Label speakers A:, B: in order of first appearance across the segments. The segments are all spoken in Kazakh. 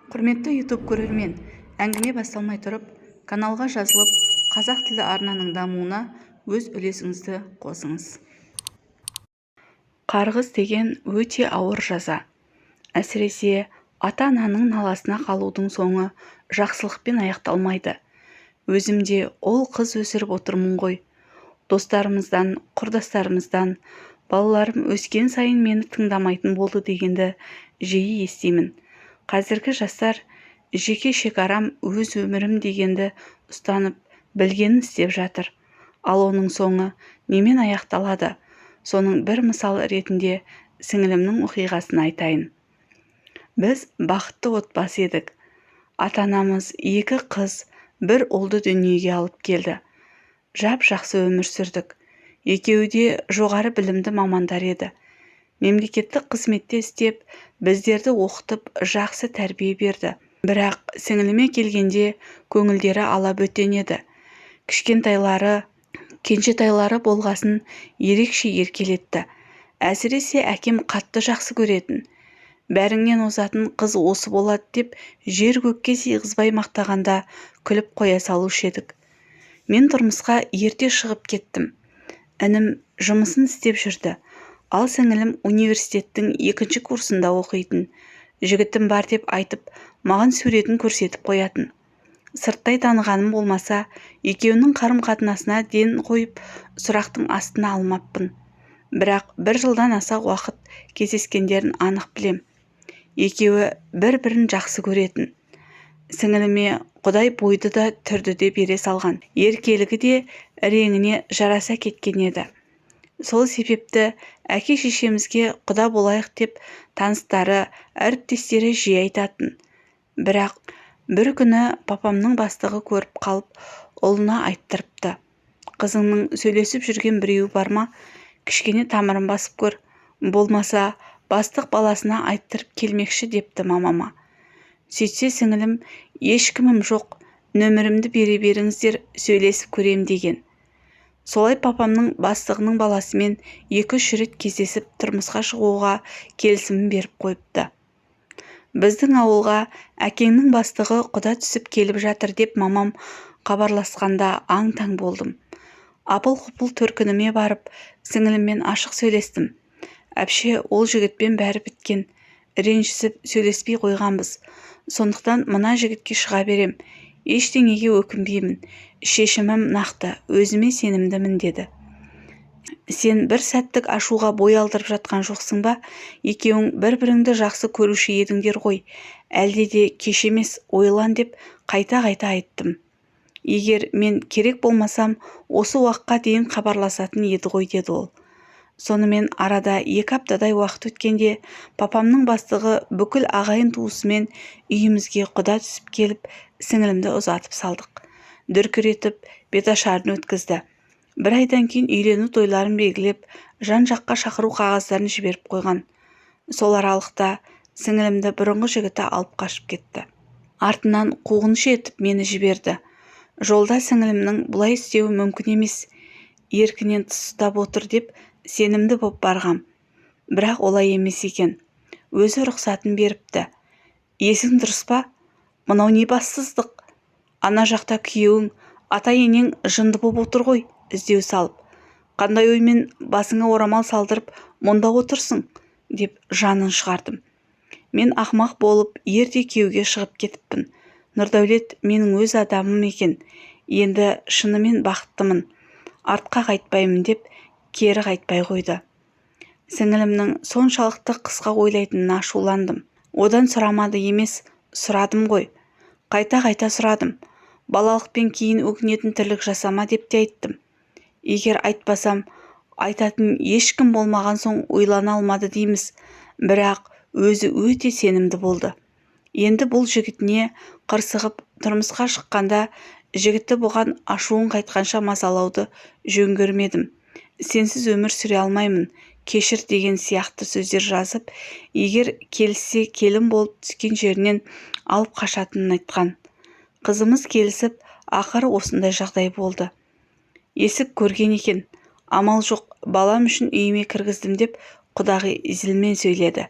A: Құрметті YouTube көрермен, әңгіме басталмай тұрып, каналға жазылып, қазақ тілді арнаның дамуына өз үлесіңізді қосыңыз. Қарғыс деген өте ауыр жаза. Әсіресе ата-ананың наласына қалудың соңы жақсылықпен аяқталмайды. Өзімде ол қыз өсіріп отырмын ғой. Достарымыздан, құрдастарымыздан, балаларым өскен сайын мені тыңдамайтын болды дегенді жиі естимін. Қазіргі жастар жеке шекарам, өз өмірім дегенді ұстанып, білгенін істеп жатыр. Ал оның соңы немен аяқталады? Соның бір мысал ретінде сіңілімнің оқиғасын айтайын. Біз бақытты отбасы едік. Ата-анамыз 2 қыз, 1 ұлды дүниеге алып келді. Жап-жақсы өмір сүрдік. Екеуі де жоғары білімді мамандар еді. Мемлекеттік қызметте істеп, біздерді оқытып, жақсы тәрбие берді. Бірақ сіңіліме келгенде көңілдері алабөтен еді. Кенжетайлары болғасын ерекше еркелетті. Әсіресе әкем қатты жақсы көретін. Бәріңнен озатын қыз осы болады деп жер-көкке сыйғызбай мақтағанда күліп қоя салушы едік. Мен тұрмысқа ерте шығып кеттім. Інім жұмысын істеп жүрді. Ал сіңілім университеттің 2 курсында оқитын. Жігітім бар деп айтып, маған суретін көрсетіп қоятын. Сырттай танығаным болмаса, екеуінің қарым-қатынасына ден қойып, сұрақтың астына алмаппын. Бірақ 1 жылдан аса уақыт кездескендерін анық білем. Екеуі бір-бірін жақсы көретін. Сіңіліме Құдай бойды да түрді де бере салған. Еркелігі де реңіне жараса кеткен еді. Сол себепті әке-шешемізге құда болайық деп таныстары, әріптестері жиі айтатын. Бірақ бір күні папамның бастығы көріп қалып, ұлына айттырыпты. Қызыңның сөйлесіп жүрген біреуі бар ма? Кішкене тамырын басып көр. Болмаса, бастық баласына айттырып келмекші депті мамама. Сөйтсе сіңілім, ешкімім жоқ, нөмірімді бере беріңіздер, сөйлесіп көрем деген. Солай папамның бастығының баласымен 2-3 рет кездесіп тұрмысқа шығуға келісімін беріп қойыпты. Біздің ауылға әкеңнің бастығы құда түсіп келіп жатыр деп мамам хабарласқанда аң-таң болдым. Апыл-құпыл төркініме барып, сіңіліммен ашық сөйлестім. Әпше, ол жігітпен бәрі біткен. Ренжісіп сөйлеспей қойғанбыз. Сондықтан мына жігітке шыға берем. Ештеңеге өкінбеймін. Шешімім нақты, өзіме сенімдімін деді. Сен бір сәттік ашуға бой алдырып жатқан жоқсың ба? Екеуің бір-біріңді жақсы көруші едіңдер ғой. Әлде де кеш емес, ойлан деп қайта-қайта айттым. Егер мен керек болмасам, осы уақытқа дейін хабарласатын еді ғой деді ол. Сонымен арада 2 аптадай уақыт өткенде папамның бастығы бүкіл ағайын туысымен үйімізге құда түсіп келіп, сіңілімді ұзатып салдық. Дүркіретіп, беташарын өткізді. 1 айдан кейін үйлену тойларын белгілеп, жан-жаққа шақыру қағаздарын жіберіп қойған. Сол аралықта сіңілімді бұрынғы жігіті алып қашып кетті. Артынан қуғыншы етіп мені жіберді. Жолда сіңілімнің бұлай істеуі мүмкін емес, еркінен тыс ұстап отыр деп сенімді боп барғам. Бірақ олай емес екен. Өзі рұқсатын беріпті. Есің дұрыс па? Мынау не бассыздық? Ана жақта күйеуің, ата-енең жынды боп отыр ғой, іздеу салып. Қандай оймен басыңа орамал салдырып, мұнда отырсың, деп жанын шығардым. Мен ақымақ болып, ерте күйеуге шығып кетіппін. Нұрдәулет менің өз адамым екен. Енді шынымен бақыттымын. Артқа қайтпаймын деп, кері қайтпай қойды. Сіңілімнің соншалықты қысқа ойлайтынына ашуландым. Одан сұрамады емес, сұрадым ғой. Қайта-қайта сұрадым. Балалықпен кейін өкінетін тірлік жасама деп те айттым. Егер айтпасам, айтатын ешкім болмаған соң ойлана алмады дейміз. Бірақ өзі өте сенімді болды. Енді бұл жігітіне қырсығып тұрмысқа шыққанда, жігіті бұған ашуын қайтқанша мазалауды жөн көрмедім. Сенсіз өмір сүре алмаймын, кешір деген сияқты сөздер жазып, егер келіссе келін болып түскен жерінен алып қашатынын айтқан. Қызымыз келісіп, ақыры осындай жағдай болды. Есік көрген екен. Амал жоқ, балам үшін үйіме кіргіздім деп құдағи зілмен сөйледі.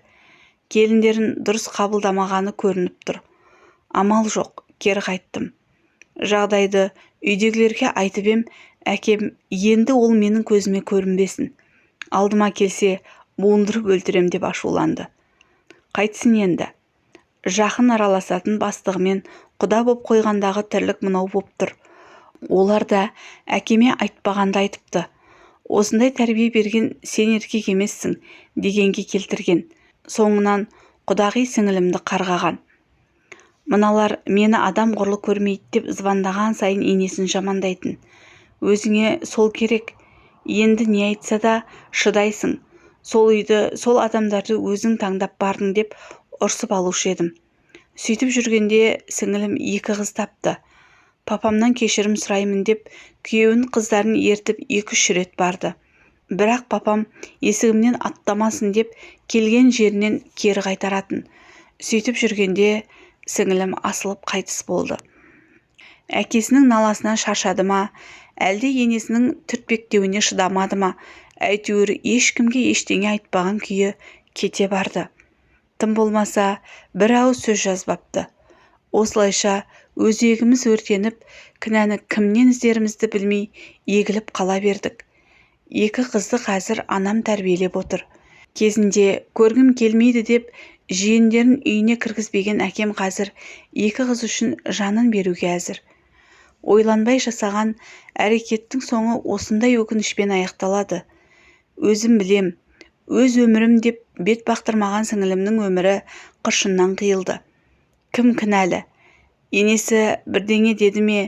A: Келіндерін дұрыс қабылдамағаны көрініп тұр. Амал жоқ, кері қайттым. Жағдайды үйдегілерге айтып ем, әкем енді ол менің көзіме көрінбесін. Алдыма келсе, буындырып өлтірем деп ашуланды. Қайтсын енді. Жақын араласатын бастығымен құда боп қойғандағы тірлік мынау боп тұр. Олар да әкеме айтпағанды айтыпты. Осындай тәрбие берген сен еркек емессің дегенге келтірген. Соңынан құдағи сіңілімді қарғаған. Мыналар мені адам құрлы көрмейді деп звондаған сайын енесін жамандайтын. Өзіңе сол керек. Енді не айтса да шыдайсың. Сол үйді, сол адамдарды өзің таңдап бардың деп ұрсып алушы едім. Сөйтіп жүргенде сіңілім 2 қыз тапты. Папамнан кешірім сұраймын деп күйеуін қыздарын ертіп 2-3 рет барды. Бірақ папам есігімнен аттамасын деп келген жерінен кері қайтаратын. Сөйтіп жүргенде сіңілім асылып қайтыс болды. Әкесінің наласынан шаршады ма, әлде енесінің түртпектеуіне шыдамады ма, әйтеуір ешкімге ештеңе айтпаған күйі кете барды. Тым болмаса бір ауыз сөз жазбапты. Осылайша өзегіміз өртеніп, кінәні кімнен іздерімізді білмей егіліп қала бердік. 2 қызды қазір анам тәрбиелеп отыр. Кезінде көргім келмейді деп жиендерін үйіне кіргізбеген әкем қазір 2 қыз үшін жанын беруге әзір. Ойланбай жасаған әрекеттің соңы осындай өкінішпен аяқталады. Өзім білем, өз өмірім деп бет бақтырмаған сіңілімнің өмірі қыршыннан қиылды. Кім кінәлі? Енесі бірдеңе деді ме,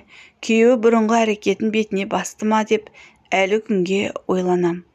A: күйеуі бұрынғы әрекетін бетіне басты ма деп әлі күнге ойланам.